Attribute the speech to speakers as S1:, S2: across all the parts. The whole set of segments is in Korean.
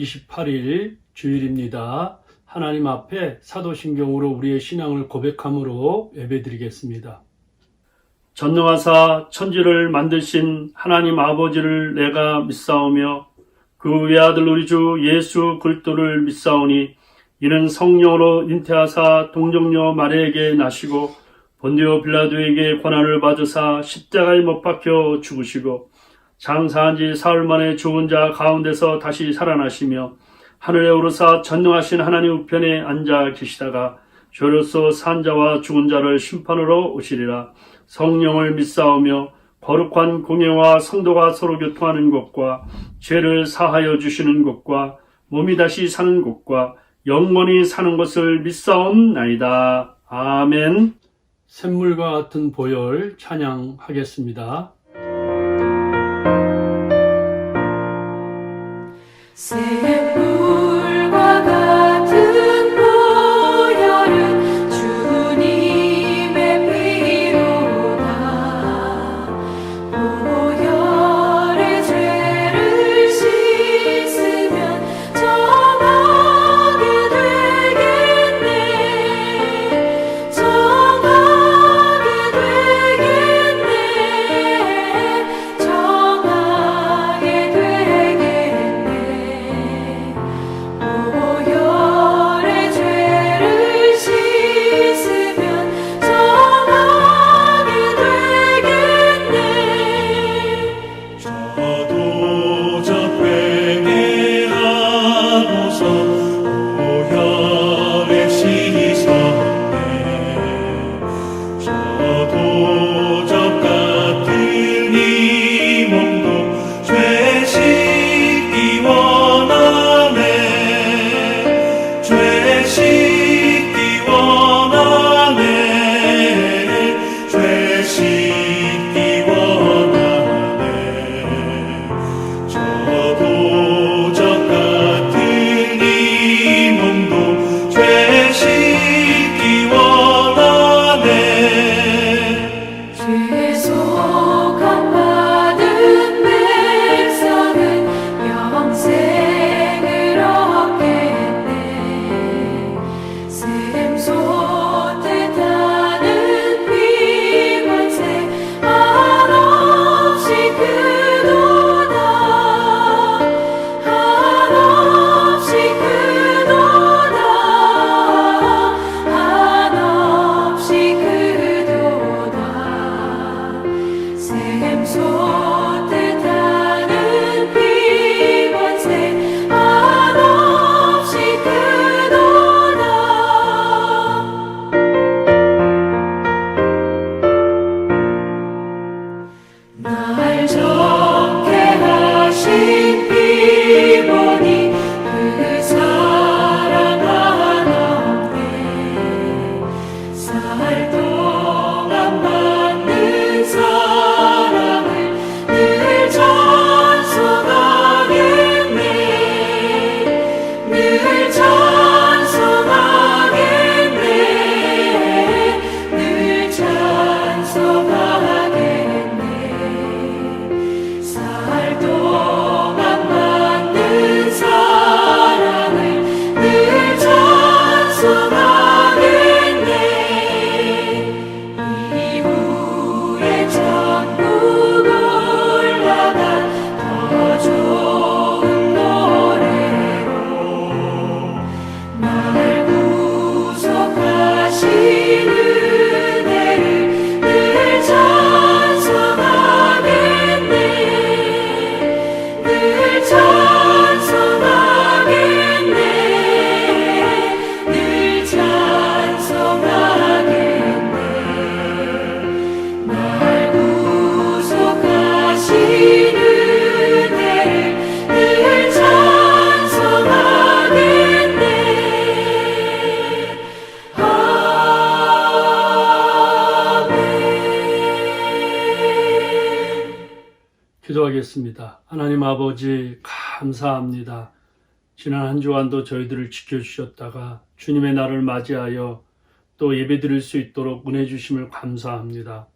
S1: 28일 주일입니다. 하나님 앞에 사도신경으로 우리의 신앙을 고백함으로 예배드리겠습니다. 전능하사 천지를 만드신 하나님 아버지를 내가 믿사오며 그 외아들 우리 주 예수 그리스도를 믿사오니 이는 성령으로 잉태하사 동정녀 마리아에게 나시고 본디오 빌라도에게 고난을 받으사 십자가에 못 박혀 죽으시고 장사한 지 사흘 만에 죽은 자 가운데서 다시 살아나시며 하늘에 오르사 전능하신 하나님 우편에 앉아 계시다가 죄로서 산 자와 죽은 자를 심판으로 오시리라. 성령을 믿사오며 거룩한 공예와 성도가 서로 교통하는 것과 죄를 사하여 주시는 것과 몸이 다시 사는 것과 영원히 사는 것을 믿사옵나이다. 아멘. 샘물과 같은 보혈 찬양하겠습니다.
S2: 샘물과 같은 보혈은 주님의 피로다. 보혈의 죄를 씻으면 정하게 되겠네. 정하게 되겠네. 정하게 되겠네. 보혈의 죄를 씻으면 정하게 되겠네.
S3: 저도 적회개하고서 보혈에 씻었네. 저도 적같은 이 몸도 죄 씻기 원하네. 죄 씻기 원하네. 죄 씻기 원하네. 저도 적같은 이 몸도 죄 씻기 원하네.
S2: 죄속함 받은 백성은 영생을 얻겠네. 샘솟듯 하는 피관세 한없이 크도다. 한없이 크도다. 한없이 크도다. 샘솟듯 하는 피관세 한없이 크도다. 날 좋게 하신 피보니 그 사랑 한없네. 살 동안 받는 사랑을 늘 찬송하겠네. 늘 찬송하겠네. 늘 찬송하겠네. 살 동안 받는 사랑을 늘 찬송하겠네. 이후에 천국 올라가 더 좋은 노래로 날 구속하신 은혜를 늘 찬송하겠네. 늘 찬송하겠네. 늘 찬송하겠네. 날 구속하신 은혜를 늘 찬송하겠네. 아멘.
S1: 기도하겠습니다. 하나님 아버지 감사합니다. 지난 한 주간도 저희들을 지켜주셨다가 주님의 날을 맞이하여 또 예배드릴 수 있도록 은혜 주심을 감사합니다.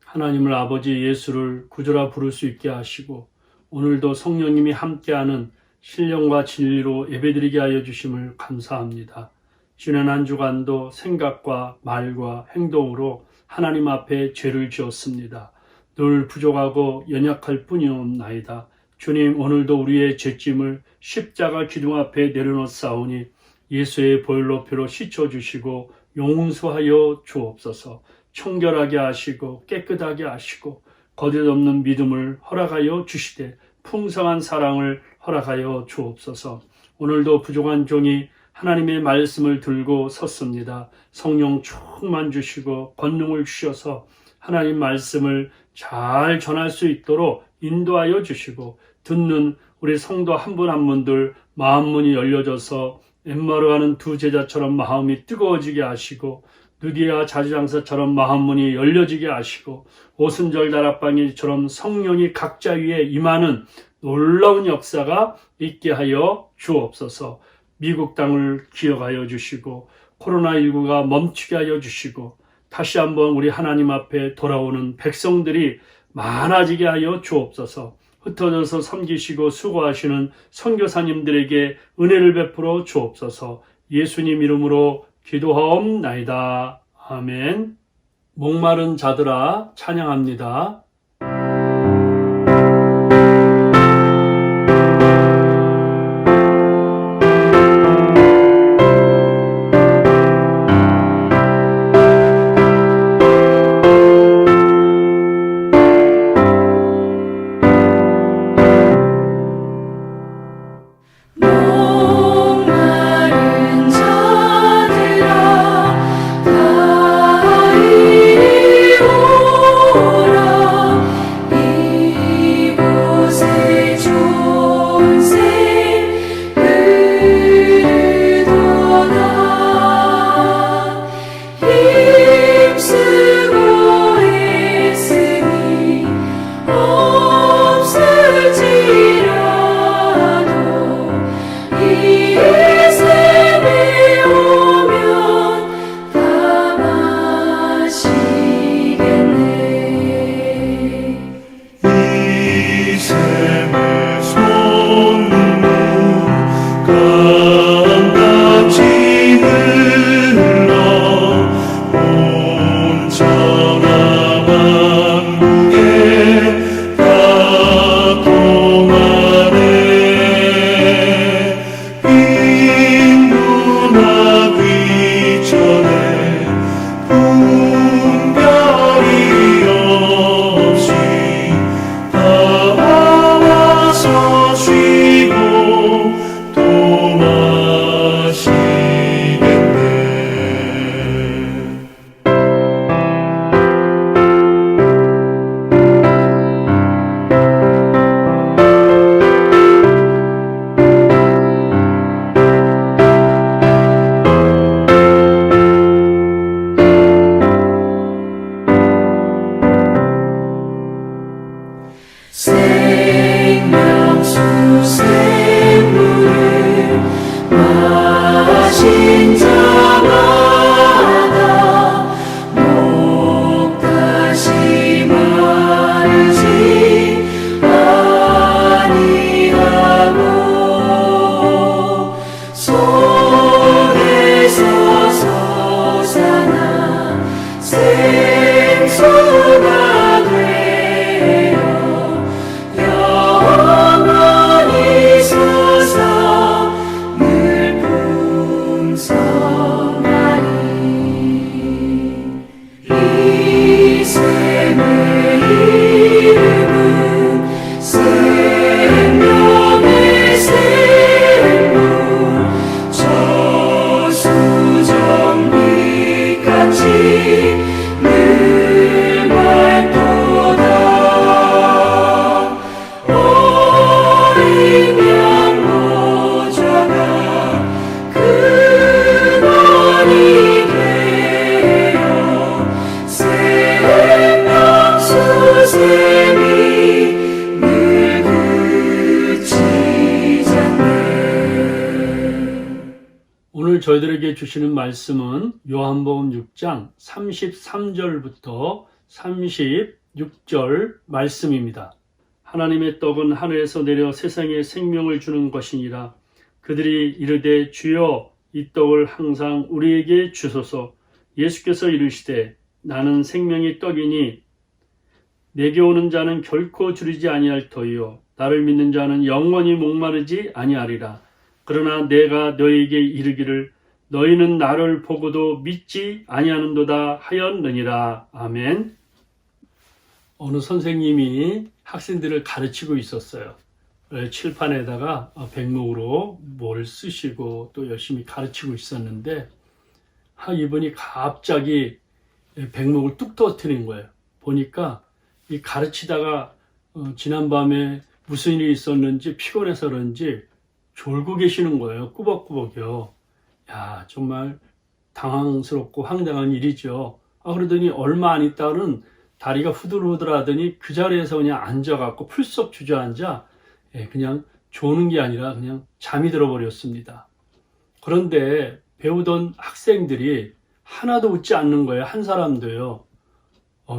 S1: 하나님을 아버지 예수를 구주라 부를 수 있게 하시고 오늘도 성령님이 함께하는 신령과 진리로 예배드리게 하여 주심을 감사합니다. 지난 한 주간도 생각과 말과 행동으로 하나님 앞에 죄를 지었습니다. 늘 부족하고 연약할 뿐이옵나이다. 주님, 오늘도 우리의 죄짐을 십자가 기둥 앞에 내려놓사오니 예수의 보혈로 피로 씻어주시고 용서하여 주옵소서. 청결하게 하시고 깨끗하게 하시고 거짓없는 믿음을 허락하여 주시되 풍성한 사랑을 허락하여 주옵소서. 오늘도 부족한 종이 하나님의 말씀을 들고 섰습니다. 성령 충만 주시고 권능을 주셔서 하나님 말씀을 잘 전할 수 있도록 인도하여 주시고 듣는 우리 성도 한 분 한 분들 마음문이 열려져서 엠마오가는 두 제자처럼 마음이 뜨거워지게 하시고 느디아 자주장사처럼 마음문이 열려지게 하시고 오순절 다락방이처럼 성령이 각자 위에 임하는 놀라운 역사가 있게 하여 주옵소서. 미국 땅을 기억하여 주시고 코로나19가 멈추게 하여 주시고 다시 한번 우리 하나님 앞에 돌아오는 백성들이 많아지게 하여 주옵소서. 흩어져서 섬기시고 수고하시는 선교사님들에게 은혜를 베풀어 주옵소서. 예수님 이름으로 기도하옵나이다. 아멘. 목마른 자들아 찬양합니다.
S2: 목마른 자들아 다 이리 오라 이곳에 좋은 샘 흐르도다 힘쓰고 애쓰니 없을지라도 이 샘에 오면 다 마시겠네.
S3: 이 샘의 솟는 강같이 흘러 온 천하 만국에 다 통하네. 빈문화 귀천에 분별이 없이 다 와서 쉬고 또 마시겠네.
S2: 생명수 샘물을 마신 자마다 목 다시 마르지 아니하고 손에서 솟아나 생수가 되어 영원히 솟아 늘 풍성하리. 이 샘의 이름은 생명의 샘물 저수정빛같이 늘 맑도다. 어린 양 모자가 근원이 되어 생명수 샘이 늘 그치지 않네.
S1: 오늘 저희들에게 주시는 말씀은 요한복음 6장 33절부터 36절 말씀입니다. 하나님의 떡은 하늘에서 내려 세상에 생명을 주는 것이니라. 그들이 이르되 주여 이 떡을 항상 우리에게 주소서. 예수께서 이르시되 나는 생명의 떡이니 내게 오는 자는 결코 줄이지 아니할 터이요 나를 믿는 자는 영원히 목마르지 아니하리라. 그러나 내가 너희에게 이르기를 너희는 나를 보고도 믿지 아니하는도다 하였느니라. 아멘. 어느 선생님이 학생들을 가르치고 있었어요. 칠판에다가 백목으로 뭘 쓰시고 또 열심히 가르치고 있었는데 이분이 갑자기 백목을 뚝 떨어뜨린 거예요. 보니까 이 가르치다가 지난밤에 무슨 일이 있었는지 피곤해서 그런지 졸고 계시는 거예요. 꾸벅꾸벅이요. 야, 정말 당황스럽고 황당한 일이죠. 그러더니 얼마 안 있다는 다리가 후들후들하더니 그 자리에서 그냥 앉아갖고 풀썩 주저앉아 그냥 조는 게 아니라 그냥 잠이 들어버렸습니다. 그런데 배우던 학생들이 하나도 웃지 않는 거예요. 한 사람도요.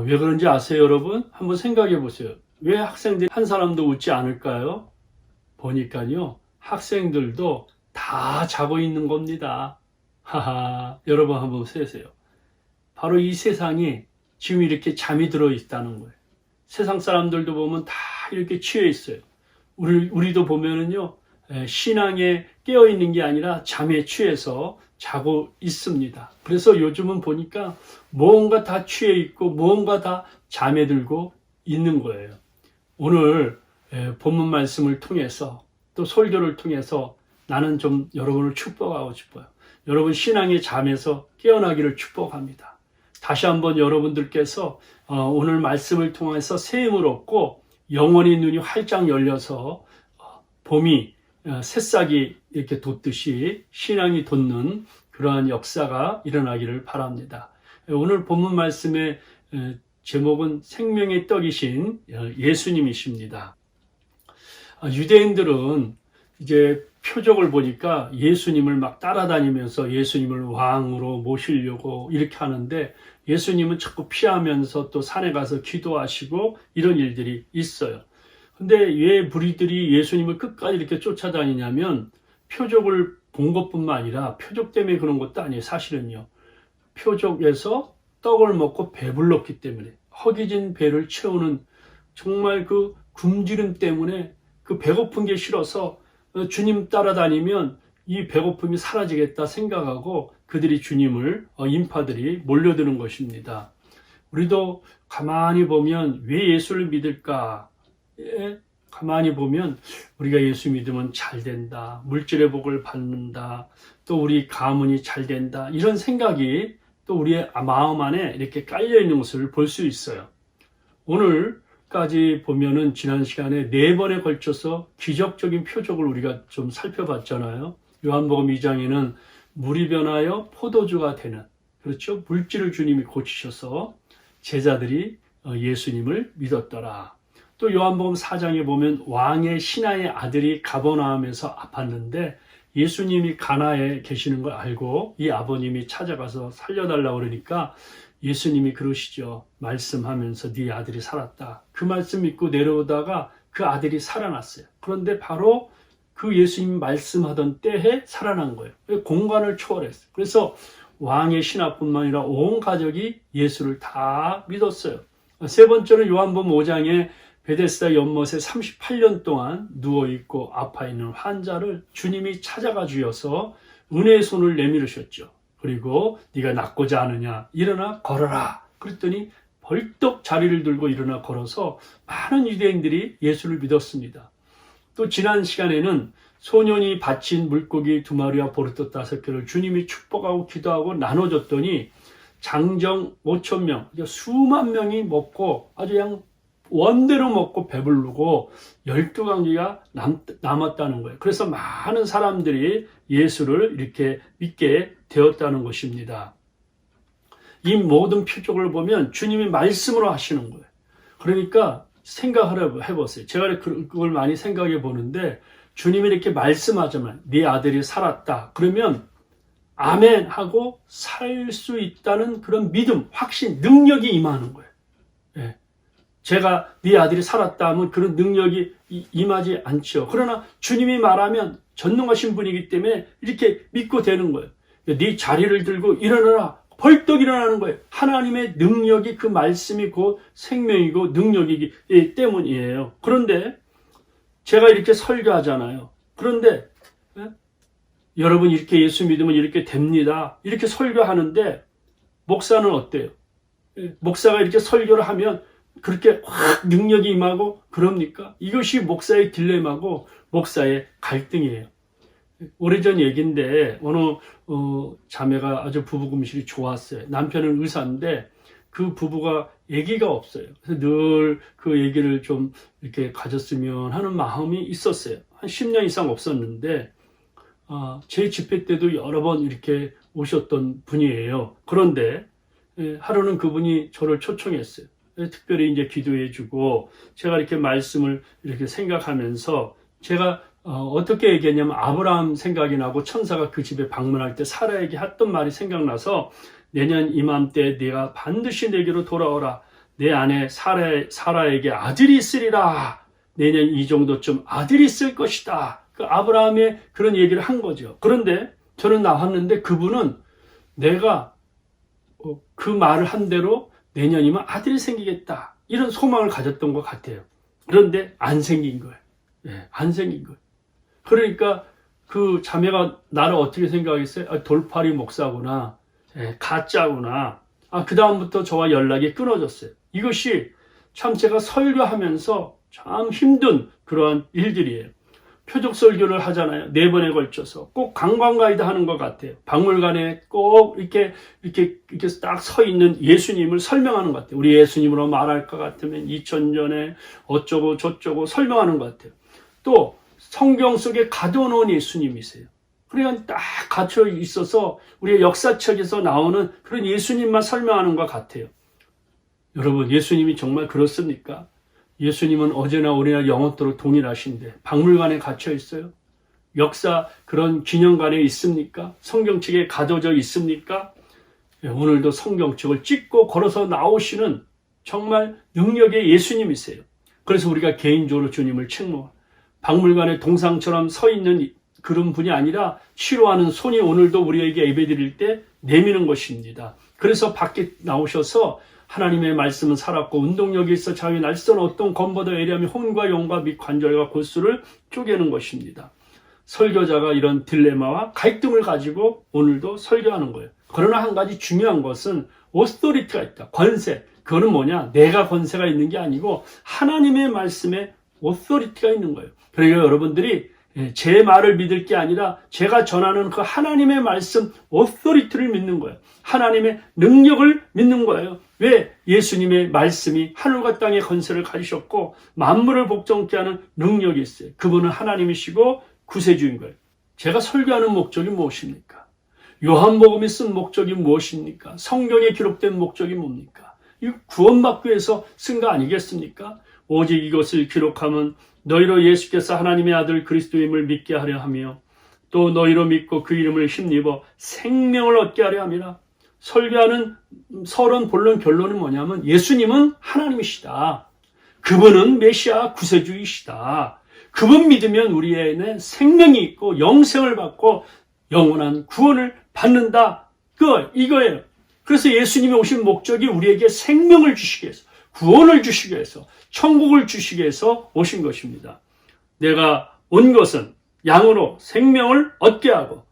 S1: 왜 그런지 아세요, 여러분? 한번 생각해 보세요. 왜 학생들이 한 사람도 웃지 않을까요? 보니까요, 학생들도 다 자고 있는 겁니다. 하하, 여러분 한번 세세요. 바로 이 세상이 지금 이렇게 잠이 들어 있다는 거예요. 세상 사람들도 보면 다 이렇게 취해 있어요. 우리도 보면은요, 신앙에 깨어 있는 게 아니라 잠에 취해서 자고 있습니다. 그래서 요즘은 보니까 뭔가 다 취해 있고 뭔가 다 잠에 들고 있는 거예요. 오늘 본문 말씀을 통해서 또 설교를 통해서 나는 좀 여러분을 축복하고 싶어요. 여러분 신앙의 잠에서 깨어나기를 축복합니다. 다시 한번 여러분들께서 오늘 말씀을 통해서 새 힘을 얻고 영원히 눈이 활짝 열려서 봄이 새싹이 이렇게 돋듯이 신앙이 돋는 그러한 역사가 일어나기를 바랍니다. 오늘 본문 말씀의 제목은 생명의 떡이신 예수님이십니다. 유대인들은 이제 표적을 보니까 예수님을 막 따라다니면서 예수님을 왕으로 모시려고 이렇게 하는데 예수님은 자꾸 피하면서 또 산에 가서 기도하시고 이런 일들이 있어요. 근데 왜 무리들이 예수님을 끝까지 이렇게 쫓아다니냐면 표적을 본 것뿐만 아니라 표적 때문에 그런 것도 아니에요. 사실은요. 표적에서 떡을 먹고 배불렀기 때문에 허기진 배를 채우는 정말 그 굶주림 때문에 그 배고픈 게 싫어서 주님 따라다니면 이 배고픔이 사라지겠다 생각하고 그들이 주님을 인파들이 몰려드는 것입니다. 우리도 가만히 보면 왜 예수를 믿을까? 가만히 보면 우리가 예수 믿으면 잘 된다, 물질의 복을 받는다, 또 우리 가문이 잘 된다 이런 생각이 또 우리의 마음 안에 이렇게 깔려 있는 것을 볼 수 있어요. 오늘까지 보면은 지난 시간에 4번에 걸쳐서 기적적인 표적을 우리가 좀 살펴봤잖아요. 요한복음 2장에는 물이 변하여 포도주가 되는, 그렇죠? 물질을 주님이 고치셔서 제자들이 예수님을 믿었더라. 또 요한복음 4장에 보면 왕의 신하의 아들이 가버나움에서 아팠는데 예수님이 가나에 계시는 걸 알고 이 아버님이 찾아가서 살려달라고 그러니까 예수님이 그러시죠. 말씀하면서 네 아들이 살았다. 그 말씀 믿고 내려오다가 그 아들이 살아났어요. 그런데 바로 그 예수님이 말씀하던 때에 살아난 거예요. 공간을 초월했어요. 그래서 왕의 신하뿐만 아니라 온 가족이 예수를 다 믿었어요. 세 번째는 요한복음 5장에 베데스다 연못에 38년 동안 누워있고 아파있는 환자를 주님이 찾아가 주셔서 은혜의 손을 내밀으셨죠. 그리고 네가 낫고자 하느냐 일어나 걸어라. 그랬더니 벌떡 자리를 들고 일어나 걸어서 많은 유대인들이 예수를 믿었습니다. 또 지난 시간에는 소년이 바친 물고기 2마리와 보르토 5개를 주님이 축복하고 기도하고 나눠줬더니 장정 5,000명, 수만 명이 먹고 아주 그냥 원대로 먹고 배부르고 12강기가 남았다는 거예요. 그래서 많은 사람들이 예수를 이렇게 믿게 되었다는 것입니다. 이 모든 표적을 보면 주님이 말씀으로 하시는 거예요. 그러니까 생각을 해보세요. 제가 그걸 많이 생각해 보는데 주님이 이렇게 말씀하자면 네 아들이 살았다. 그러면 아멘 하고 살 수 있다는 그런 믿음, 확신, 능력이 임하는 거예요. 예. 제가 네 아들이 살았다 하면 그런 능력이 임하지 않죠. 그러나 주님이 말하면 전능하신 분이기 때문에 이렇게 믿고 되는 거예요. 네 자리를 들고 일어나라. 벌떡 일어나는 거예요. 하나님의 능력이 그 말씀이 곧 생명이고 능력이기 때문이에요. 그런데 제가 이렇게 설교하잖아요. 그런데 여러분 이렇게 예수 믿으면 이렇게 됩니다. 이렇게 설교하는데 목사는 어때요? 목사가 이렇게 설교를 하면 그렇게 확 능력이 임하고 그럽니까? 이것이 목사의 딜레마고 목사의 갈등이에요. 오래전 얘기인데 어느 자매가 아주 부부 금실이 좋았어요. 남편은 의사인데 그 부부가 아기가 없어요. 그래서 늘 그 아기를 좀 이렇게 가졌으면 하는 마음이 있었어요. 한 10년 이상 없었는데 제 집회 때도 여러 번 이렇게 오셨던 분이에요. 그런데 하루는 그분이 저를 초청했어요. 특별히 이제 기도해주고 제가 이렇게 말씀을 이렇게 생각하면서 제가 어떻게 얘기했냐면 아브라함 생각이 나고 천사가 그 집에 방문할 때 사라에게 했던 말이 생각나서 내년 이맘때 네가 반드시 내게로 돌아오라. 내 아내 사라에게 아들이 있으리라. 내년 이 정도쯤 아들이 있을 것이다. 그 아브라함의 그런 얘기를 한 거죠. 그런데 저는 나왔는데 그분은 내가 그 말을 한 대로 내년이면 아들이 생기겠다. 이런 소망을 가졌던 것 같아요. 그런데 안 생긴 거예요. 안 생긴 거예요. 그러니까 그 자매가 나를 어떻게 생각했어요? 돌팔이 목사구나. 가짜구나. 그 다음부터 저와 연락이 끊어졌어요. 이것이 참 제가 설교하면서 참 힘든 그러한 일들이에요. 표적 설교를 하잖아요. 4번에 걸쳐서 꼭 관광 가이드 하는 것 같아요. 박물관에 꼭 이렇게 딱 서 있는 예수님을 설명하는 것 같아요. 우리 예수님으로 말할 것 같으면 2000년에 어쩌고 저쩌고 설명하는 것 같아요. 또 성경 속에 가둬놓은 예수님이세요. 그러니까 딱 갇혀 있어서 우리의 역사책에서 나오는 그런 예수님만 설명하는 것 같아요. 여러분, 예수님이 정말 그렇습니까? 예수님은 어제나 오늘이나 영원토록 동일하신데 박물관에 갇혀 있어요? 역사 그런 기념관에 있습니까? 성경책에 가둬져 있습니까? 오늘도 성경책을 찍고 걸어서 나오시는 정말 능력의 예수님이세요. 그래서 우리가 개인적으로 주님을 책망. 박물관에 동상처럼 서 있는 그런 분이 아니라 치료하는 손이 오늘도 우리에게 예배드릴 때 내미는 것입니다. 그래서 밖에 나오셔서 하나님의 말씀은 살았고 운동력이 있어 자기 날선 어떤 검보다 예리함이 혼과 영과 및 관절과 골수를 쪼개는 것입니다. 설교자가 이런 딜레마와 갈등을 가지고 오늘도 설교하는 거예요. 그러나 한 가지 중요한 것은 오토리티가 있다. 권세. 그거는 뭐냐? 내가 권세가 있는 게 아니고 하나님의 말씀에 오토리티가 있는 거예요. 그러니까 여러분들이 제 말을 믿을 게 아니라 제가 전하는 그 하나님의 말씀 오토리티를 믿는 거예요. 하나님의 능력을 믿는 거예요. 왜? 예수님의 말씀이 하늘과 땅의 권세를 가지셨고 만물을 복종케 하는 능력이 있어요. 그분은 하나님이시고 구세주인 거예요. 제가 설교하는 목적이 무엇입니까? 요한복음이 쓴 목적이 무엇입니까? 성경에 기록된 목적이 뭡니까? 이 구원받기 위해서 쓴 거 아니겠습니까? 오직 이것을 기록하면 너희로 예수께서 하나님의 아들 그리스도임을 믿게 하려 하며 또 너희로 믿고 그 이름을 힘입어 생명을 얻게 하려 함이라. 설교하는 서론 본론 결론은 뭐냐면 예수님은 하나님이시다. 그분은 메시아 구세주이시다. 그분 믿으면 우리에게는 생명이 있고 영생을 받고 영원한 구원을 받는다. 이거예요. 그래서 예수님이 오신 목적이 우리에게 생명을 주시기 위해서, 구원을 주시기 위해서, 천국을 주시기 위해서 오신 것입니다. 내가 온 것은 양으로 생명을 얻게 하고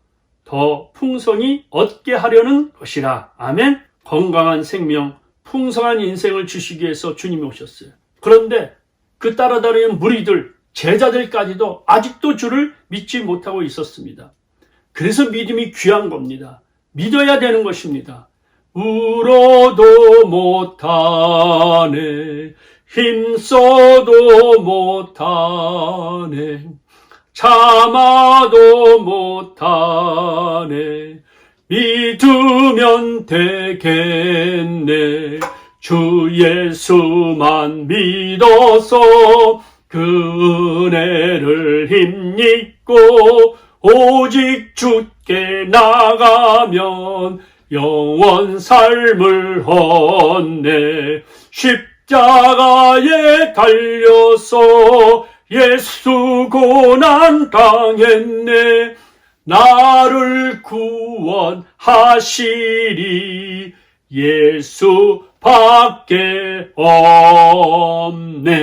S1: 더 풍성히 얻게 하려는 것이라. 아멘. 건강한 생명, 풍성한 인생을 주시기 위해서 주님이 오셨어요. 그런데 그 따라다니는 무리들, 제자들까지도 아직도 주를 믿지 못하고 있었습니다. 그래서 믿음이 귀한 겁니다. 믿어야 되는 것입니다. 울어도 못하네, 힘써도 못하네, 참아도 못하네, 믿으면 되겠네. 주 예수만 믿어서 그 은혜를 힘입고 오직 주께 나가면 영원 삶을 얻네. 십자가에 달려서 예수 고난 당했네. 나를 구원하시리 예수밖에 없네.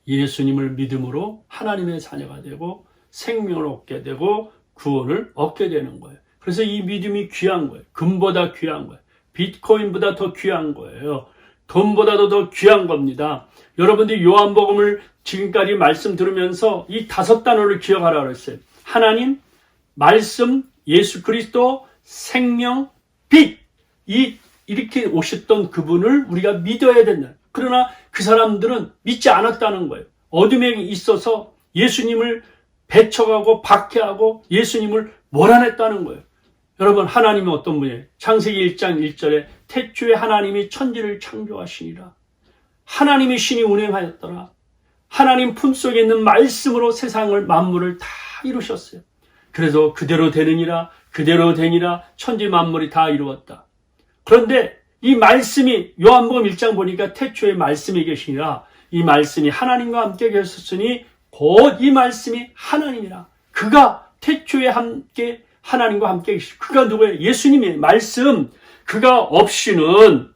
S1: 예수님을 믿음으로 하나님의 자녀가 되고 생명을 얻게 되고 구원을 얻게 되는 거예요. 그래서 이 믿음이 귀한 거예요. 금보다 귀한 거예요. 비트코인보다 더 귀한 거예요. 돈보다도 더 귀한 겁니다. 여러분들이 요한복음을 지금까지 말씀 들으면서 이 5단어를 기억하라고 했어요. 하나님, 말씀, 예수 그리스도, 생명, 빛. 이렇게 오셨던 그분을 우리가 믿어야 된다. 그러나 그 사람들은 믿지 않았다는 거예요. 어둠에 있어서 예수님을 배척하고 박해하고 예수님을 몰아냈다는 거예요. 여러분, 하나님은 어떤 분이에요? 창세기 1장 1절에 태초에 하나님이 천지를 창조하시니라. 하나님이 신이 운행하였더라. 하나님 품속에 있는 말씀으로 세상을 만물을 다 이루셨어요. 그래서 그대로 되느니라, 그대로 되니라, 천지 만물이 다 이루었다. 그런데 이 말씀이 요한복음 1장 보니까 태초에 말씀이 계시니라. 이 말씀이 하나님과 함께 계셨으니 곧 이 말씀이 하나님이라. 그가 태초에 함께 하나님과 함께 계시고, 그가 누구예요? 예수님의 말씀. 그가 없이는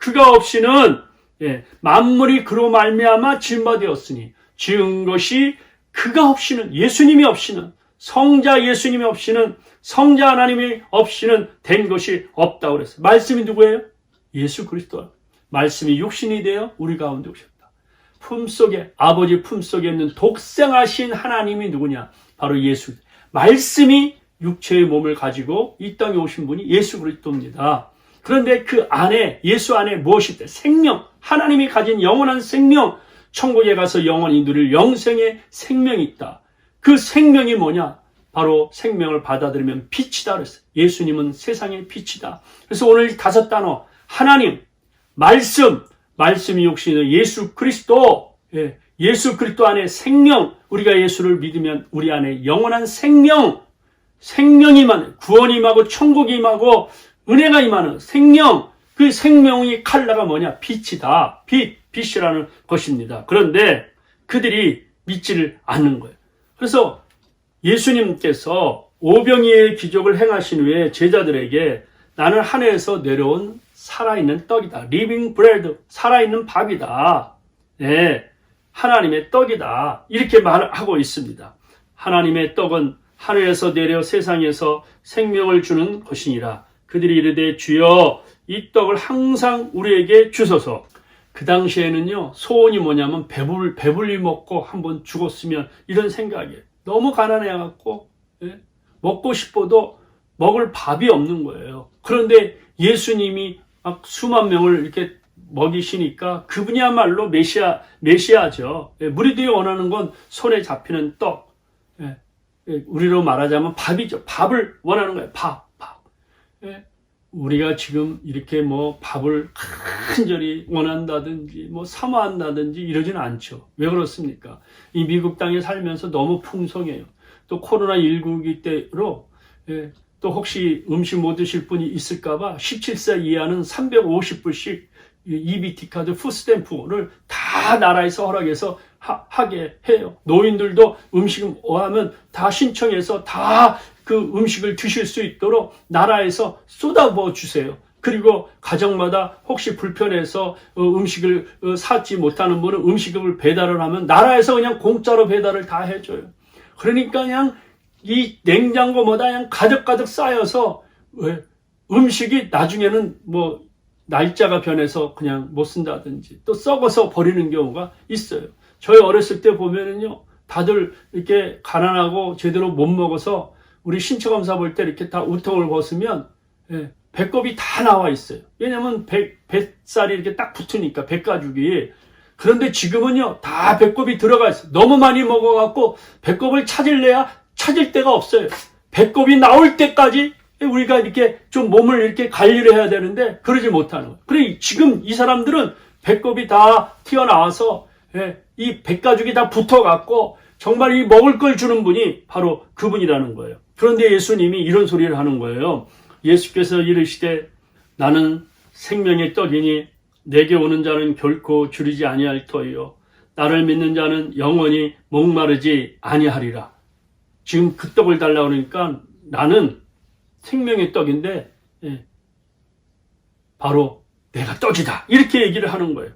S1: 만물이 그로 말미암아 지은 바 되었으니, 지은 것이 그가 없이는, 예수님이 없이는, 성자 예수님이 없이는, 성자 하나님이 없이는 된 것이 없다고 그랬어요. 말씀이 누구예요? 예수 그리스도. 말씀이 육신이 되어 우리 가운데 오셨다. 품속에, 아버지 품속에 있는 독생하신 하나님이 누구냐? 바로 예수. 말씀이 육체의 몸을 가지고 이 땅에 오신 분이 예수 그리스도입니다. 그런데 그 안에, 예수 안에 무엇이 있다? 생명, 하나님이 가진 영원한 생명, 천국에 가서 영원히 누릴 영생의 생명이 있다. 그 생명이 뭐냐? 바로 생명을 받아들이면 빛이다 그랬어요. 예수님은 세상의 빛이다. 그래서 오늘 5단어, 하나님, 말씀, 말씀이 육신의 예수 그리스도, 예수 그리스도 안에 생명, 우리가 예수를 믿으면 우리 안에 영원한 생명, 생명이 임하는, 구원이 임하고 천국이 임하고 은혜가 임하는 생명, 그 생명의 칼라가 뭐냐? 빛이다. 빛이라는 것입니다. 그런데 그들이 믿지를 않는 거예요. 그래서 예수님께서 오병이의 기적을 행하신 후에 제자들에게 나는 하늘에서 내려온 살아있는 떡이다. 리빙 브레드, 살아있는 밥이다. 네, 하나님의 떡이다. 이렇게 말하고 있습니다. 하나님의 떡은 하늘에서 내려 세상에서 생명을 주는 것이니라. 그들이 이르되 주여 이 떡을 항상 우리에게 주소서. 그 당시에는요, 소원이 뭐냐면 배불리 먹고 한번 죽었으면 이런 생각이에요. 너무 가난해갖고 먹고 싶어도 먹을 밥이 없는 거예요. 그런데 예수님이 막 수만 명을 이렇게 먹이시니까 그분이야말로 메시아죠. 무리들이 원하는 건 손에 잡히는 떡. 우리로 말하자면 밥이죠. 밥을 원하는 거예요. 밥. 우리가 지금 이렇게 뭐 밥을 간절히 원한다든지 뭐 사모한다든지 이러지는 않죠. 왜 그렇습니까? 이 미국 땅에 살면서 너무 풍성해요. 또 코로나19기 때로 또 혹시 음식 못 드실 분이 있을까봐 17세 이하는 350불씩 EBT 카드 푸스탬프를 다 나라에서 허락해서 하게 해요. 노인들도 음식 하면 다 신청해서 다 그 음식을 드실 수 있도록 나라에서 쏟아부어 주세요. 그리고 가정마다 혹시 불편해서 음식을 사지 못하는 분은 음식을 배달을 하면 나라에서 그냥 공짜로 배달을 다 해줘요. 그러니까 그냥 이 냉장고마다 그냥 가득가득 쌓여서 음식이 나중에는 뭐 날짜가 변해서 그냥 못 쓴다든지 또 썩어서 버리는 경우가 있어요. 저희 어렸을 때 보면은요, 다들 이렇게 가난하고 제대로 못 먹어서 우리 신체검사 볼 때 이렇게 다 우통을 벗으면 배꼽이 다 나와 있어요. 왜냐면 뱃살이 이렇게 딱 붙으니까, 뱃가죽이. 그런데 지금은요, 다 배꼽이 들어가 있어요. 너무 많이 먹어갖고 배꼽을 찾을 데가 없어요. 배꼽이 나올 때까지 우리가 이렇게 좀 몸을 이렇게 관리를 해야 되는데 그러지 못하는 거예요. 그래, 지금 이 사람들은 배꼽이 다 튀어나와서 이 뱃가죽이 다 붙어갖고 정말 이 먹을 걸 주는 분이 바로 그분이라는 거예요. 그런데 예수님이 이런 소리를 하는 거예요. 예수께서 이르시되 나는 생명의 떡이니 내게 오는 자는 결코 줄이지 아니할 터이요 나를 믿는 자는 영원히 목마르지 아니하리라. 지금 그 떡을 달라고 그러니까 나는 생명의 떡인데 바로 내가 떡이다. 이렇게 얘기를 하는 거예요.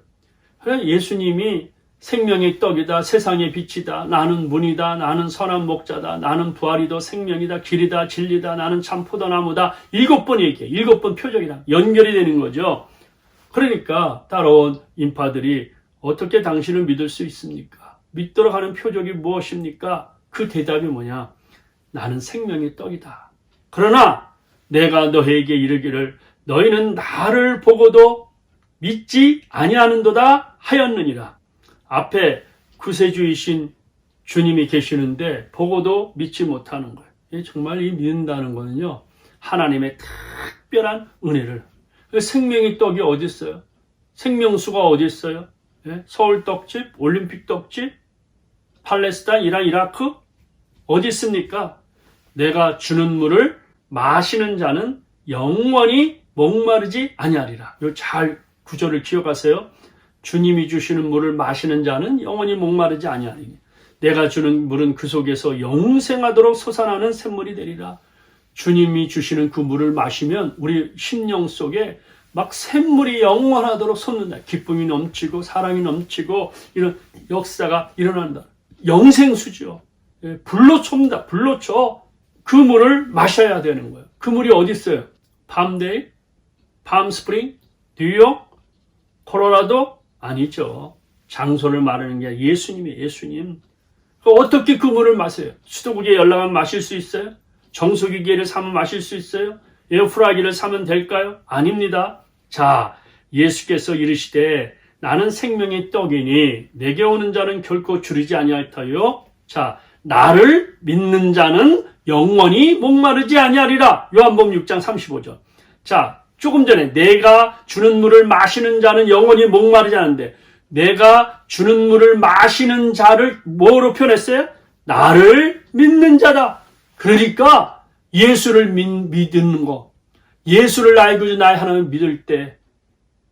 S1: 예수님이 생명의 떡이다. 세상의 빛이다. 나는 문이다. 나는 선한 목자다. 나는 부활이다. 생명이다. 길이다. 진리다. 나는 참 포도나무다. 7번 얘기해요. 7번 표적이다. 연결이 되는 거죠. 그러니까 따라온 인파들이 어떻게 당신을 믿을 수 있습니까? 믿도록 하는 표적이 무엇입니까? 그 대답이 뭐냐? 나는 생명의 떡이다. 그러나 내가 너희에게 이르기를 너희는 나를 보고도 믿지 아니하는도다 하였느니라. 앞에 구세주이신 주님이 계시는데 보고도 믿지 못하는 거예요. 정말 이 믿는다는 거는요, 하나님의 특별한 은혜를. 생명의 떡이 어디 있어요? 생명수가 어디 있어요? 서울 떡집, 올림픽 떡집, 팔레스타인, 이란, 이라크 어디 있습니까? 내가 주는 물을 마시는 자는 영원히 목마르지 아니하리라. 요 잘 구절을 기억하세요. 주님이 주시는 물을 마시는 자는 영원히 목마르지 아니하리니 내가 주는 물은 그 속에서 영생하도록 솟아나는 샘물이 되리라. 주님이 주시는 그 물을 마시면 우리 심령 속에 막 샘물이 영원하도록 솟는다. 기쁨이 넘치고 사랑이 넘치고 이런 역사가 일어난다. 영생수죠. 불로 촤다. 불로 쳐. 그 물을 마셔야 되는 거예요. 그 물이 어디 있어요? 밤데이? 밤스프링? 뉴욕? 콜로라도? 아니죠. 장소를 말하는 게 예수님이에요. 예수님. 어떻게 그 물을 마셔요? 수도국에 연락하면 마실 수 있어요? 정수기계를 사면 마실 수 있어요? 에어프라이기를 사면 될까요? 아닙니다. 자, 예수께서 이르시되 나는 생명의 떡이니 내게 오는 자는 결코 줄이지 아니할 터요. 자, 나를 믿는 자는 영원히 목마르지 아니하리라. 요한복음 6장 35절. 자, 조금 전에 내가 주는 물을 마시는 자는 영원히 목마르지 않은데 내가 주는 물을 마시는 자를 뭐로 표현했어요? 나를 믿는 자다. 그러니까 예수를 믿는 거, 예수를 나의 구주 나의 하나님을 믿을 때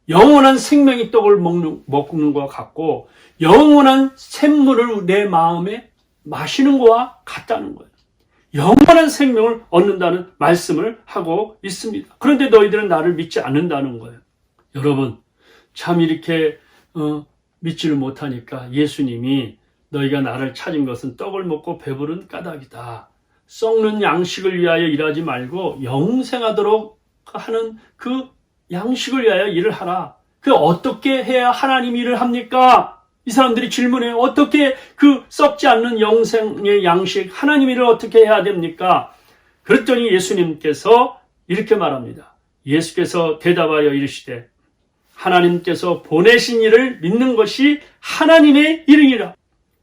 S1: 영원한 생명의 떡을 먹는 것과 같고 영원한 샘물을 내 마음에 마시는 것과 같다는 거예요. 영원한 생명을 얻는다는 말씀을 하고 있습니다. 그런데 너희들은 나를 믿지 않는다는 거예요. 여러분, 참 이렇게 믿지를 못하니까 예수님이 너희가 나를 찾은 것은 떡을 먹고 배부른 까닭이다. 썩는 양식을 위하여 일하지 말고 영생하도록 하는 그 양식을 위하여 일을 하라. 그 어떻게 해야 하나님 일을 합니까? 이 사람들이 질문해요. 어떻게 그 썩지 않는 영생의 양식, 하나님 일을 어떻게 해야 됩니까? 그랬더니 예수님께서 이렇게 말합니다. 예수께서 대답하여 이르시되 하나님께서 보내신 일을 믿는 것이 하나님의 일이니라.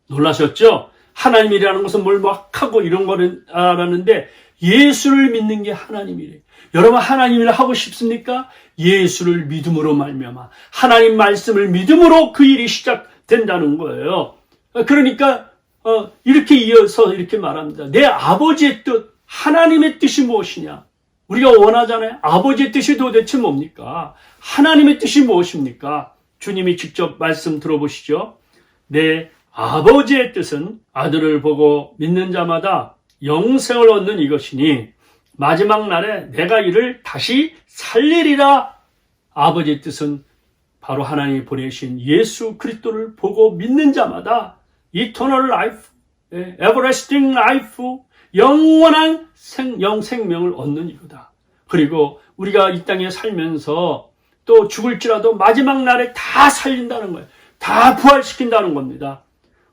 S1: 놀라셨죠? 하나님 일이라는 것은 뭘 막 하고 이런 거는 알았는데 예수를 믿는 게 하나님 일이에요. 여러분 하나님 일을 하고 싶습니까? 예수를 믿음으로 말미암아 하나님 말씀을 믿음으로 그 일이 시작된다는 거예요. 그러니까 이렇게 이어서 이렇게 말합니다. 내 아버지의 뜻, 하나님의 뜻이 무엇이냐? 우리가 원하잖아요. 아버지의 뜻이 도대체 뭡니까? 하나님의 뜻이 무엇입니까? 주님이 직접 말씀 들어보시죠. 내 아버지의 뜻은 아들을 보고 믿는 자마다 영생을 얻는 이것이니 마지막 날에 내가 이를 다시 살리리라. 아버지의 뜻은 바로 하나님이 보내신 예수 그리스도를 보고 믿는 자마다 eternal life, everlasting life, 영원한 생명을 얻는 이거다. 그리고 우리가 이 땅에 살면서 또 죽을지라도 마지막 날에 다 살린다는 거예요. 다 부활시킨다는 겁니다.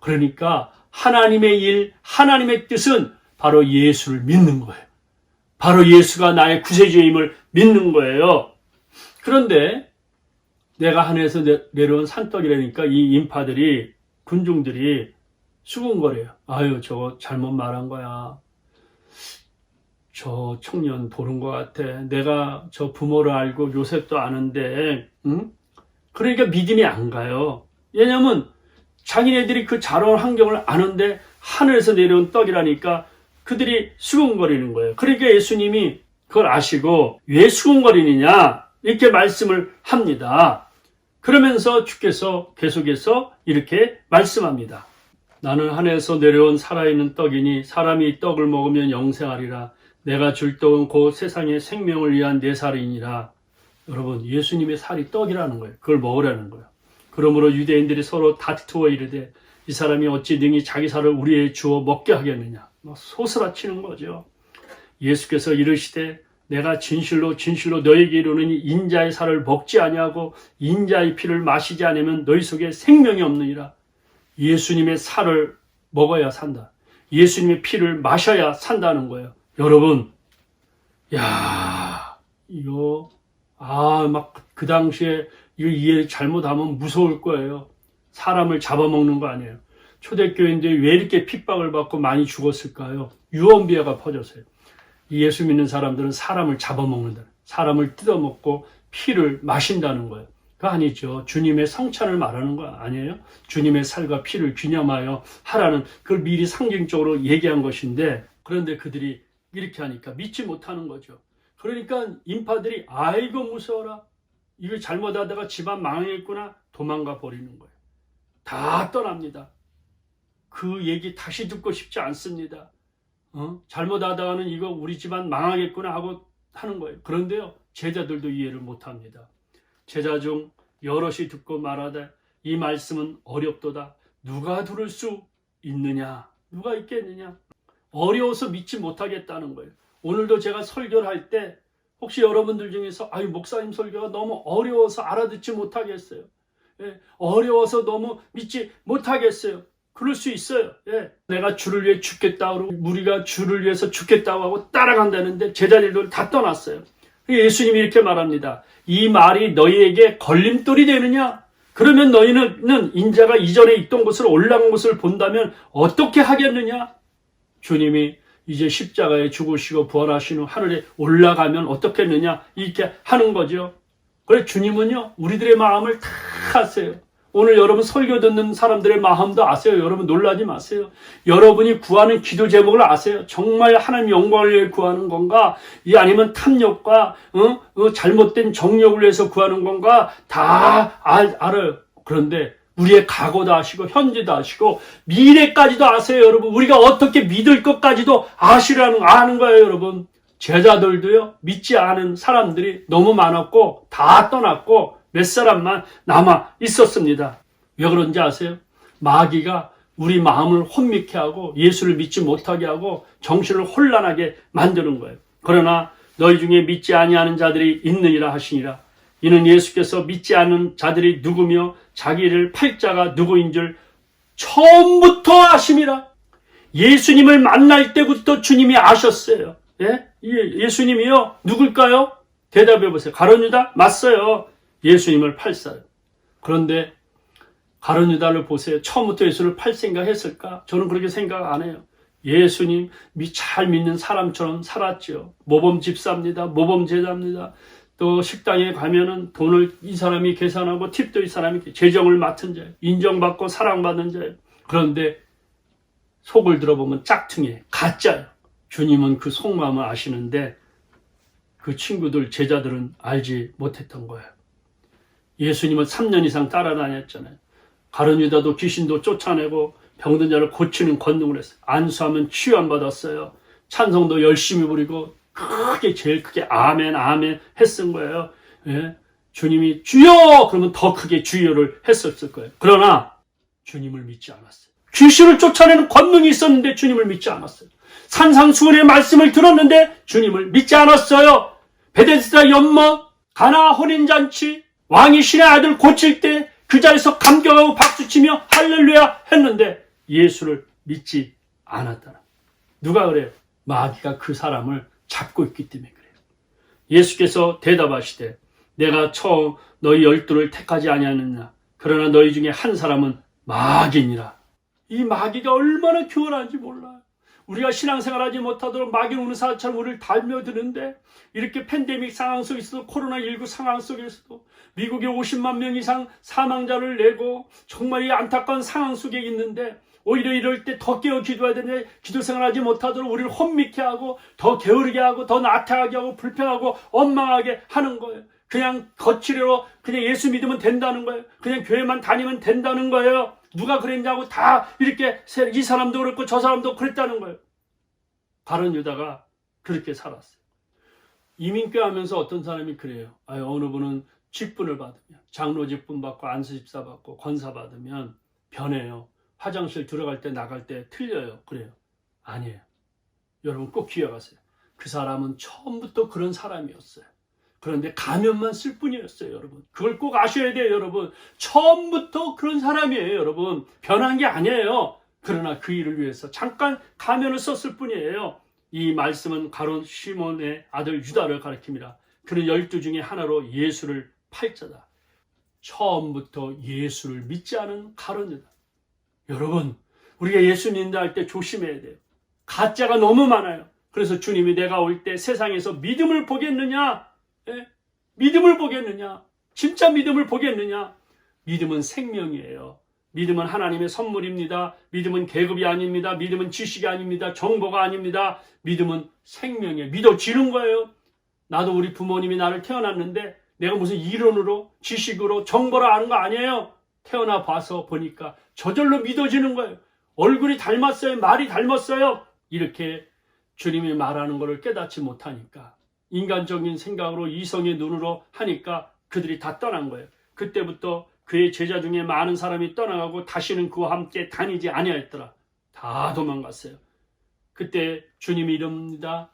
S1: 그러니까 하나님의 일, 하나님의 뜻은 바로 예수를 믿는 거예요. 바로 예수가 나의 구세주임을 믿는 거예요. 그런데 내가 하늘에서 내려온 산떡이라니까 이 인파들이, 군중들이 수군거려요. 아유, 저거 잘못 말한 거야. 저 청년 보는 것 같아. 내가 저 부모를 알고 요셉도 아는데, 응? 그러니까 믿음이 안 가요. 왜냐면 자기네들이 그 자라온 환경을 아는데 하늘에서 내려온 떡이라니까 그들이 수군거리는 거예요. 그러니까 예수님이 그걸 아시고 왜 수군거리느냐 이렇게 말씀을 합니다. 그러면서 주께서 계속해서 이렇게 말씀합니다. 나는 하늘에서 내려온 살아있는 떡이니 사람이 이 떡을 먹으면 영생하리라. 내가 줄 떡은 곧 세상의 생명을 위한 내 살이니라. 여러분, 예수님의 살이 떡이라는 거예요. 그걸 먹으라는 거예요. 그러므로 유대인들이 서로 다투어 이르되 이 사람이 어찌 능히 자기 살을 우리에 주어 먹게 하겠느냐. 소스라치는 거죠. 예수께서 이르시되 내가 진실로 진실로 너에게 이르노니 인자의 살을 먹지 아니하고 인자의 피를 마시지 않으면 너희 속에 생명이 없느니라. 예수님의 살을 먹어야 산다. 예수님의 피를 마셔야 산다는 거예요. 여러분, 이거 막 그 당시에 이거 이해 잘못하면 무서울 거예요. 사람을 잡아먹는 거 아니에요. 초대교인들이 왜 이렇게 핍박을 받고 많이 죽었을까요? 유언비어가 퍼져서요. 예수 믿는 사람들은 사람을 잡아먹는다. 사람을 뜯어먹고 피를 마신다는 거예요. 그거 아니죠. 주님의 성찬을 말하는 거 아니에요? 주님의 살과 피를 기념하여 하라는 그걸 미리 상징적으로 얘기한 것인데, 그런데 그들이 이렇게 하니까 믿지 못하는 거죠. 그러니까 인파들이 아이고 무서워라. 이거 잘못하다가 집안 망하겠구나. 도망가 버리는 거예요. 다 떠납니다. 그 얘기 다시 듣고 싶지 않습니다. 잘못하다가는 이거 우리 집안 망하겠구나 하고 하는 거예요. 그런데요, 제자들도 이해를 못합니다. 제자 중 여럿이 듣고 말하되 이 말씀은 어렵도다. 누가 들을 수 있느냐? 누가 있겠느냐? 어려워서 믿지 못하겠다는 거예요. 오늘도 제가 설교를 할 때 혹시 여러분들 중에서 목사님 설교가 너무 어려워서 알아듣지 못하겠어요. 어려워서 너무 믿지 못하겠어요. 그럴 수 있어요. 내가 주를 위해 죽겠다고 우리가 주를 위해서 죽겠다고 하고 따라간다는데 제자들도 다 떠났어요. 예수님이 이렇게 말합니다. 이 말이 너희에게 걸림돌이 되느냐? 그러면 너희는 인자가 이전에 있던 곳으로 올라간 곳을 본다면 어떻게 하겠느냐? 주님이 이제 십자가에 죽으시고 부활하신 후 하늘에 올라가면 어떻겠느냐? 이렇게 하는 거죠. 그래 주님은요, 우리들의 마음을 다 아세요. 오늘 여러분 설교 듣는 사람들의 마음도 아세요. 여러분 놀라지 마세요. 여러분이 구하는 기도 제목을 아세요. 정말 하나님 영광을 위해 구하는 건가? 이 아니면 탐욕과 잘못된 정욕을 위해서 구하는 건가? 다 알아요. 그런데 우리의 과거도 아시고 현재도 아시고 미래까지도 아세요. 여러분 우리가 어떻게 믿을 것까지도 아는 거예요. 여러분 제자들도요, 믿지 않은 사람들이 너무 많았고 다 떠났고 몇 사람만 남아 있었습니다. 왜 그런지 아세요? 마귀가 우리 마음을 혼미케 하고 예수를 믿지 못하게 하고 정신을 혼란하게 만드는 거예요. 그러나 너희 중에 믿지 아니하는 자들이 있느니라 하시니라. 이는 예수께서 믿지 않은 자들이 누구며 자기를 팔 자가 누구인 줄 처음부터 아심이라. 예수님을 만날 때부터 주님이 아셨어요. 예수님이요? 누굴까요? 대답해 보세요. 가룟 유다? 맞어요. 예수님을 팔 사람. 그런데 가룟 유다를 보세요. 처음부터 예수를 팔 생각했을까? 저는 그렇게 생각 안 해요. 예수님 잘 믿는 사람처럼 살았죠. 모범 집사입니다. 모범 제자입니다. 또 식당에 가면은 돈을 이 사람이 계산하고 팁도 이 사람이 재정을 맡은 자예요. 인정받고 사랑받는 자예요. 그런데 속을 들어보면 짝퉁이에요. 가짜예요. 주님은 그 속마음을 아시는데 그 친구들 제자들은 알지 못했던 거예요. 예수님은 3년 이상 따라다녔잖아요. 가룟 유다도 귀신도 쫓아내고 병든 자를 고치는 권능을 했어요. 안수하면 치유받았어요. 찬송도 열심히 부리고 제일 크게 아멘 아멘 했은 거예요. 주님이 주여 그러면 더 크게 주여를 했었을 거예요. 그러나 주님을 믿지 않았어요. 귀신을 쫓아내는 권능이 있었는데 주님을 믿지 않았어요. 산상수훈의 말씀을 들었는데 주님을 믿지 않았어요. 베데스다 연못, 가나 혼인잔치, 왕이 신의 아들 고칠 때 그 자리에서 감격하고 박수치며 할렐루야 했는데 예수를 믿지 않았다는. 누가 그래요? 마귀가 그 사람을 잡고 있기 때문에 그래요. 예수께서 대답하시되 내가 처음 너희 12를 택하지 아니하느냐. 그러나 너희 중에 한 사람은 마귀니라. 이 마귀가 얼마나 교활한지 몰라요. 우리가 신앙생활하지 못하도록 마귀 오는 사처럼 우리를 달며드는데 이렇게 팬데믹 상황 속에서도 코로나19 상황 속에서도 미국에 50만 명 이상 사망자를 내고 정말 이 안타까운 상황 속에 있는데 오히려 이럴 때 더 깨어 기도해야 되는데 기도 생활하지 못하도록 우리를 혼미케 하고 더 게으르게 하고 더 나태하게 하고 불평하고 원망하게 하는 거예요. 그냥 거칠로 그냥 예수 믿으면 된다는 거예요. 그냥 교회만 다니면 된다는 거예요. 누가 그랬냐고 다 이렇게 이 사람도 그렇고 저 사람도 그랬다는 거예요. 가룟 유다가 그렇게 살았어요. 이민교 하면서 어떤 사람이 그래요. 어느 분은 직분을 받으면 장로 직분 받고 안수집사 받고 권사 받으면 변해요. 화장실 들어갈 때 나갈 때 틀려요. 그래요. 아니에요. 여러분 꼭 기억하세요. 그 사람은 처음부터 그런 사람이었어요. 그런데 가면만 쓸 뿐이었어요. 여러분 그걸 꼭 아셔야 돼요. 여러분 처음부터 그런 사람이에요. 여러분 변한 게 아니에요. 그러나 그 일을 위해서 잠깐 가면을 썼을 뿐이에요. 이 말씀은 가룟 시몬의 아들 유다를 가리킵니다. 그는 12 중에 하나로 예수를 팔자다. 처음부터 예수를 믿지 않은 가룟 유다. 여러분 우리가 예수 믿는다 할 때 조심해야 돼요. 가짜가 너무 많아요. 그래서 주님이 내가 올 때 세상에서 믿음을 보겠느냐? 예? 믿음을 보겠느냐? 진짜 믿음을 보겠느냐? 믿음은 생명이에요. 믿음은 하나님의 선물입니다. 믿음은 계급이 아닙니다. 믿음은 지식이 아닙니다. 정보가 아닙니다. 믿음은 생명이에요. 믿어지는 거예요. 나도 우리 부모님이 나를 태어났는데 내가 무슨 이론으로 지식으로 정보를 아는 거 아니에요. 태어나 봐서 보니까 저절로 믿어지는 거예요. 얼굴이 닮았어요. 말이 닮았어요. 이렇게 주님이 말하는 것을 깨닫지 못하니까 인간적인 생각으로 이성의 눈으로 하니까 그들이 다 떠난 거예요. 그때부터 그의 제자 중에 많은 사람이 떠나가고 다시는 그와 함께 다니지 아니하였더라. 다 도망갔어요. 그때 주님이 이럽니다.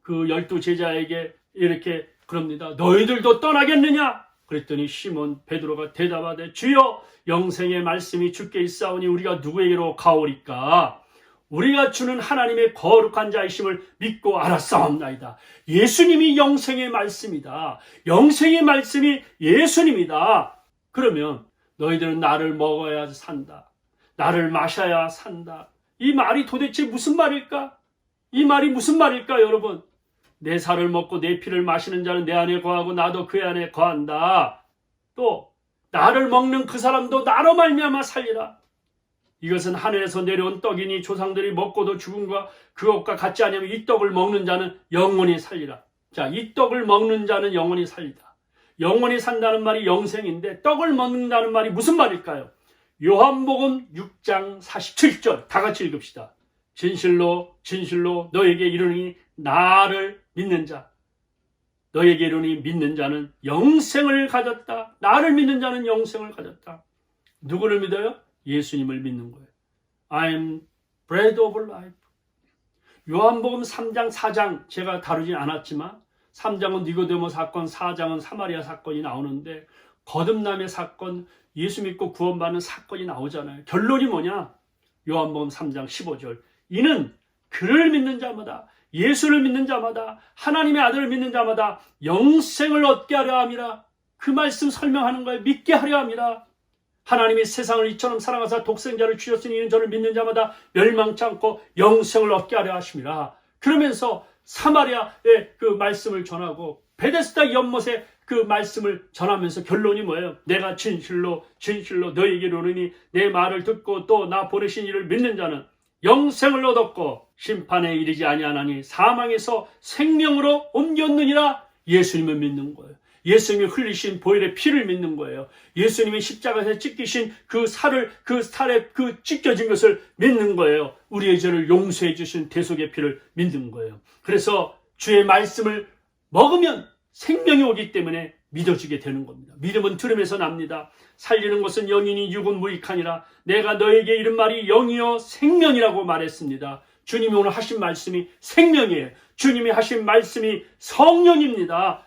S1: 그 12 제자에게 이렇게 그럽니다. 너희들도 떠나겠느냐? 그랬더니 시몬 베드로가 대답하되 주여 영생의 말씀이 주께 있사오니 우리가 누구에게로 가오리까? 우리가 주는 하나님의 거룩한 자이심을 믿고 알았사옵나이다. 예수님이 영생의 말씀이다. 영생의 말씀이 예수님이다. 그러면 너희들은 나를 먹어야 산다. 나를 마셔야 산다. 이 말이 도대체 무슨 말일까? 이 말이 무슨 말일까 여러분? 내 살을 먹고 내 피를 마시는 자는 내 안에 거하고 나도 그 안에 거한다. 또 나를 먹는 그 사람도 나로 말미암아 살리라. 이것은 하늘에서 내려온 떡이니 조상들이 먹고도 죽음과 그것과 같지 않으면 이 떡을 먹는 자는 영원히 살리라. 자, 이 떡을 먹는 자는 영원히 살리다. 영원히 산다는 말이 영생인데 떡을 먹는다는 말이 무슨 말일까요? 요한복음 6장 47절 다 같이 읽읍시다. 진실로 진실로 너에게 이르노니 나를 믿는 자 너에게 이르노니 믿는 자는 영생을 가졌다. 나를 믿는 자는 영생을 가졌다. 누구를 믿어요? 예수님을 믿는 거예요. I am bread of life. 요한복음 3장 4장 제가 다루진 않았지만 3장은 니고데모 사건, 4장은 사마리아 사건이 나오는데 거듭남의 사건, 예수 믿고 구원받는 사건이 나오잖아요. 결론이 뭐냐? 요한복음 3장 15절 이는 그를 믿는 자마다 예수를 믿는 자마다 하나님의 아들을 믿는 자마다 영생을 얻게 하려 함이라. 그 말씀 설명하는 거예요. 믿게 하려 함이라. 하나님이 세상을 이처럼 사랑하사 독생자를 주셨으니 이는 저를 믿는 자마다 멸망치 않고 영생을 얻게 하려 하심이라. 그러면서 사마리아의 그 말씀을 전하고 베데스다 연못의 그 말씀을 전하면서 결론이 뭐예요? 내가 진실로 진실로 너희에게 이르노니 내 말을 듣고 또 나 보내신 이를 믿는 자는 영생을 얻었고 심판에 이르지 아니하나니 사망에서 생명으로 옮겼느니라. 예수님을 믿는 거예요. 예수님이 흘리신 보혈의 피를 믿는 거예요. 예수님이 십자가에서 찢기신 그 살에 그 찢겨진 것을 믿는 거예요. 우리의 죄를 용서해 주신 대속의 피를 믿는 거예요. 그래서 주의 말씀을 먹으면 생명이 오기 때문에 믿어지게 되는 겁니다. 믿음은 들음에서 납니다. 살리는 것은 영이니 육은 무익하니라. 내가 너에게 이른 말이 영이요 생명이라고 말했습니다. 주님이 오늘 하신 말씀이 생명이에요. 주님이 하신 말씀이 성령입니다.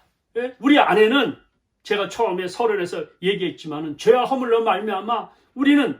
S1: 우리 안에는 제가 처음에 설을해서 얘기했지만은 죄와 허물로 말미암아 우리는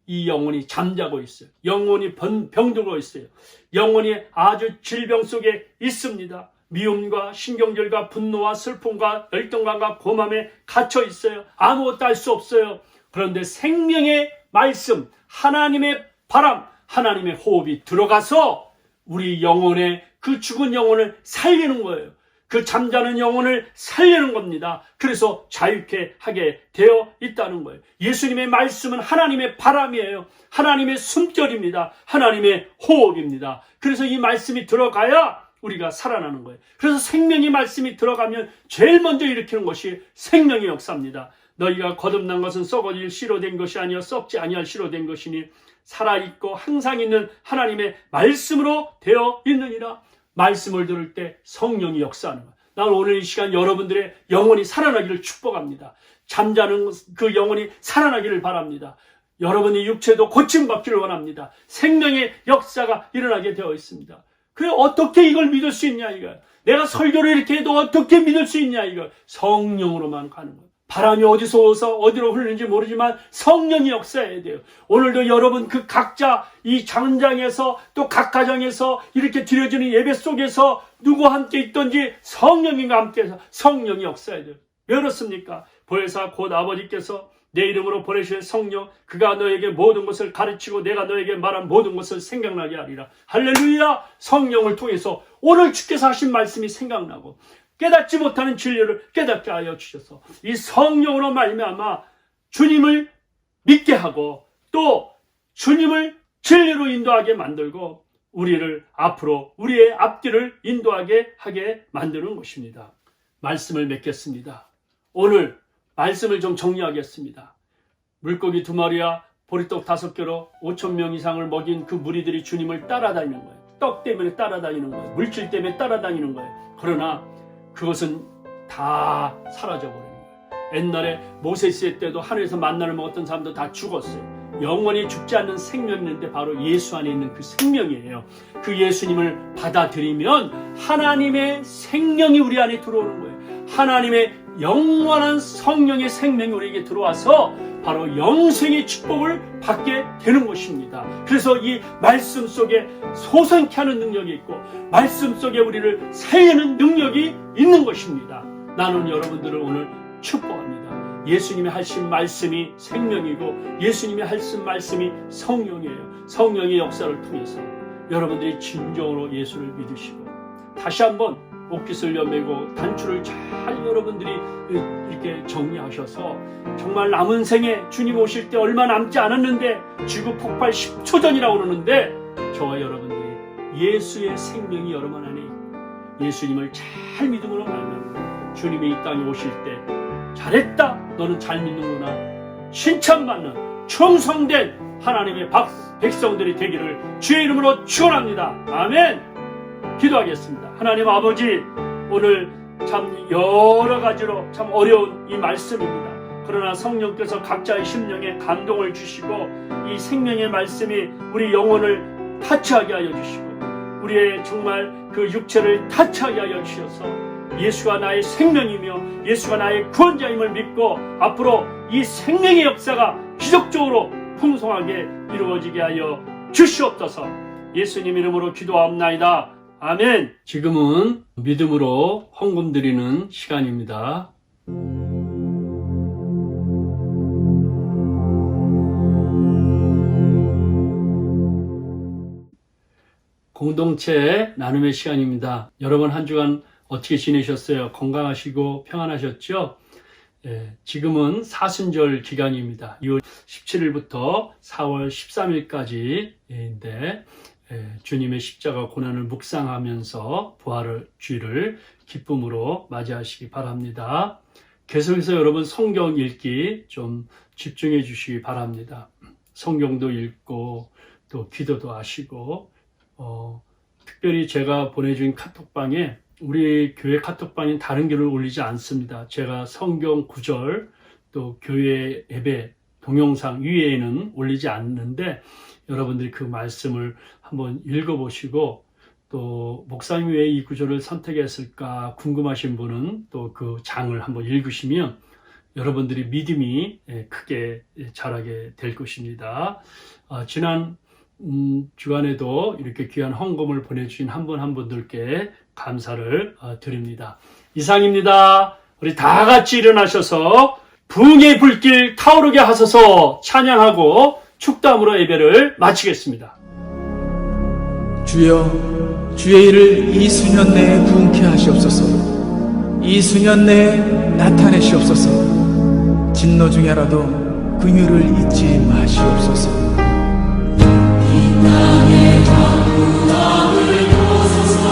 S1: 이 영혼이 잠자고 있어요. 영혼이 병들고 있어요. 영혼이 아주 질병 속에 있습니다. 미움과 신경절과 분노와 슬픔과 열등감과 고맘에 갇혀 있어요. 아무것도 할 수 없어요. 그런데 생명의 말씀, 하나님의 바람, 하나님의 호흡이 들어가서 우리 영혼의 그 죽은 영혼을 살리는 거예요. 그 잠자는 영혼을 살리는 겁니다. 그래서 자유케 하게 되어 있다는 거예요. 예수님의 말씀은 하나님의 바람이에요. 하나님의 숨결입니다. 하나님의 호흡입니다. 그래서 이 말씀이 들어가야 우리가 살아나는 거예요. 그래서 생명의 말씀이 들어가면 제일 먼저 일으키는 것이 생명의 역사입니다. 너희가 거듭난 것은 썩어질 씨로 된 것이 아니요 썩지 아니할 씨로 된 것이니 살아있고 항상 있는 하나님의 말씀으로 되어 있느니라. 말씀을 들을 때 성령이 역사하는 거예요. 나는 오늘 이 시간 여러분들의 영혼이 살아나기를 축복합니다. 잠자는 그 영혼이 살아나기를 바랍니다. 여러분의 육체도 고침받기를 원합니다. 생명의 역사가 일어나게 되어 있습니다. 그래 어떻게 이걸 믿을 수 있냐 이거야. 내가 설교를 이렇게 해도 어떻게 믿을 수 있냐 이거. 성령으로만 가는 거예요. 바람이 어디서 오서 어디로 흐르는지 모르지만 성령이 역사해야 돼요. 오늘도 여러분 그 각자 이 장장에서 또 각 가정에서 이렇게 드려지는 예배 속에서 누구와 함께 있든지 성령님과 함께해서 성령이 역사해야 돼요. 왜 그렇습니까? 보혜사 곧 아버지께서 내 이름으로 보내실 성령, 그가 너에게 모든 것을 가르치고 내가 너에게 말한 모든 것을 생각나게 하리라. 할렐루야. 성령을 통해서 오늘 주께서 하신 말씀이 생각나고 깨닫지 못하는 진리를 깨닫게 하여 주셔서 이 성령으로 말미암아 주님을 믿게 하고 또 주님을 진리로 인도하게 만들고 우리를 앞으로 우리의 앞길을 인도하게 하게 만드는 것입니다. 말씀을 맺겠습니다. 오늘 말씀을 좀 정리하겠습니다. 물고기 2마리와 보리떡 5개로 5,000명 이상을 먹인 그 무리들이 주님을 따라다니는 거예요. 떡 때문에 따라다니는 거예요. 물질 때문에 따라다니는 거예요. 그러나 그것은 다 사라져버리는 거예요. 옛날에 모세시대 때도 하늘에서 만나를 먹었던 사람도 다 죽었어요. 영원히 죽지 않는 생명이 있는데 바로 예수 안에 있는 그 생명이에요. 그 예수님을 받아들이면 하나님의 생명이 우리 안에 들어오는 거예요. 하나님의 영원한 성령의 생명이 우리에게 들어와서 바로 영생의 축복을 받게 되는 것입니다. 그래서 이 말씀 속에 소생케 하는 능력이 있고 말씀 속에 우리를 살리는 능력이 있는 것입니다. 나는 여러분들을 오늘 축복합니다. 예수님이 하신 말씀이 생명이고 예수님이 하신 말씀이 성령이에요. 성령의 역사를 통해서 여러분들이 진정으로 예수를 믿으시고 다시 한번 옷깃을 여매고 단추를 잘 여러분들이 이렇게 정리하셔서 정말 남은 생에 주님 오실 때 얼마 남지 않았는데 지구 폭발 10초 전이라고 그러는데 저와 여러분들이 예수의 생명이 여러분 안에 있고 예수님을 잘 믿음으로 말하면 주님이 이 땅에 오실 때 잘했다 너는 잘 믿는구나 칭찬받는 충성된 하나님의 백성들이 되기를 주의 이름으로 축원합니다. 아멘. 기도하겠습니다. 하나님 아버지, 오늘 참 여러 가지로 참 어려운 이 말씀입니다. 그러나 성령께서 각자의 심령에 감동을 주시고 이 생명의 말씀이 우리 영혼을 타치하게 하여 주시고 우리의 정말 그 육체를 타치하게 하여 주셔서 예수가 나의 생명이며 예수가 나의 구원자임을 믿고 앞으로 이 생명의 역사가 기적적으로 풍성하게 이루어지게 하여 주시옵소서. 예수님 이름으로 기도하옵나이다. 아멘. 지금은 믿음으로 헌금 드리는 시간입니다. 공동체 나눔의 시간입니다. 여러분 한 주간 어떻게 지내셨어요? 건강하시고 평안하셨죠? 지금은 사순절 기간입니다. 2월 17일부터 4월 13일까지인데 주님의 십자가 고난을 묵상하면서 부활의 주일을 기쁨으로 맞이하시기 바랍니다. 계속해서 여러분 성경 읽기 좀 집중해 주시기 바랍니다. 성경도 읽고 또 기도도 하시고 특별히 제가 보내준 카톡방에 우리 교회 카톡방인 다른 교회를 올리지 않습니다. 제가 성경 구절 또 교회 예배 동영상 위에는 올리지 않는데 여러분들이 그 말씀을 한번 읽어보시고 또 목사님 왜 이 구절을 선택했을까 궁금하신 분은 또 그 장을 한번 읽으시면 여러분들이 믿음이 크게 자라게 될 것입니다. 지난 주간에도 이렇게 귀한 헌금을 보내주신 한 분 한 분들께 감사를 드립니다. 이상입니다. 우리 다 같이 일어나셔서 부흥의 불길 타오르게 하소서 찬양하고 축도함으로 예배를 마치겠습니다.
S4: 주여, 주의 일을 이 수년 내에 부흥케 하시옵소서. 이 수년 내에 나타내시옵소서. 진노 중에라도 긍휼을 잊지 마시옵소서.
S2: 이 땅에 전부 다 흘려소서.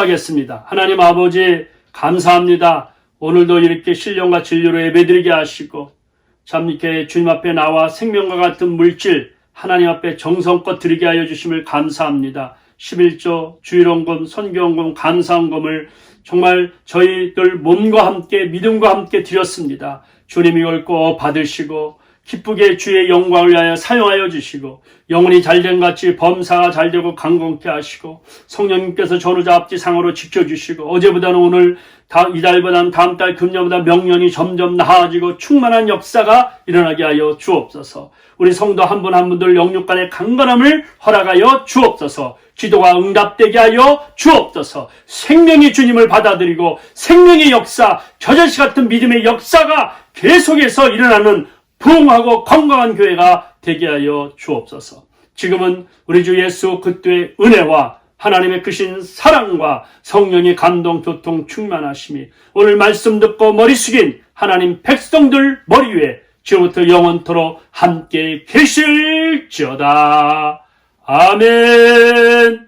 S1: 기도하겠습니다. 하나님 아버지 감사합니다. 오늘도 이렇게 신령과 진리로 예배드리게 하시고 참 이렇게 주님 앞에 나와 생명과 같은 물질 하나님 앞에 정성껏 드리게 하여 주심을 감사합니다. 11조 주일원금 선교원금 감사원금을 정말 저희들 몸과 함께 믿음과 함께 드렸습니다. 주님이 이걸 꼭 받으시고 기쁘게 주의 영광을 위하여 사용하여 주시고 영혼이 잘된 같이 범사가 잘되고 강건케 하시고 성령님께서 전후자 앞지상으로 지켜주시고 어제보다는 오늘 이달보다는 다음 달 금년보다 명년이 점점 나아지고 충만한 역사가 일어나게 하여 주옵소서. 우리 성도 한 분 한 분들 영육 간의 강건함을 허락하여 주옵소서. 기도가 응답되게 하여 주옵소서. 생명의 주님을 받아들이고 생명의 역사, 겨자씨 같은 믿음의 역사가 계속해서 일어나는 부흥하고 건강한 교회가 되게 하여 주옵소서. 지금은 우리 주 예수 그리스도의 은혜와 하나님의 크신 사랑과 성령의 감동, 교통, 충만하심이 오늘 말씀 듣고 머리 숙인 하나님 백성들 머리 위에 지금부터 영원토록 함께 계실지어다. 아멘.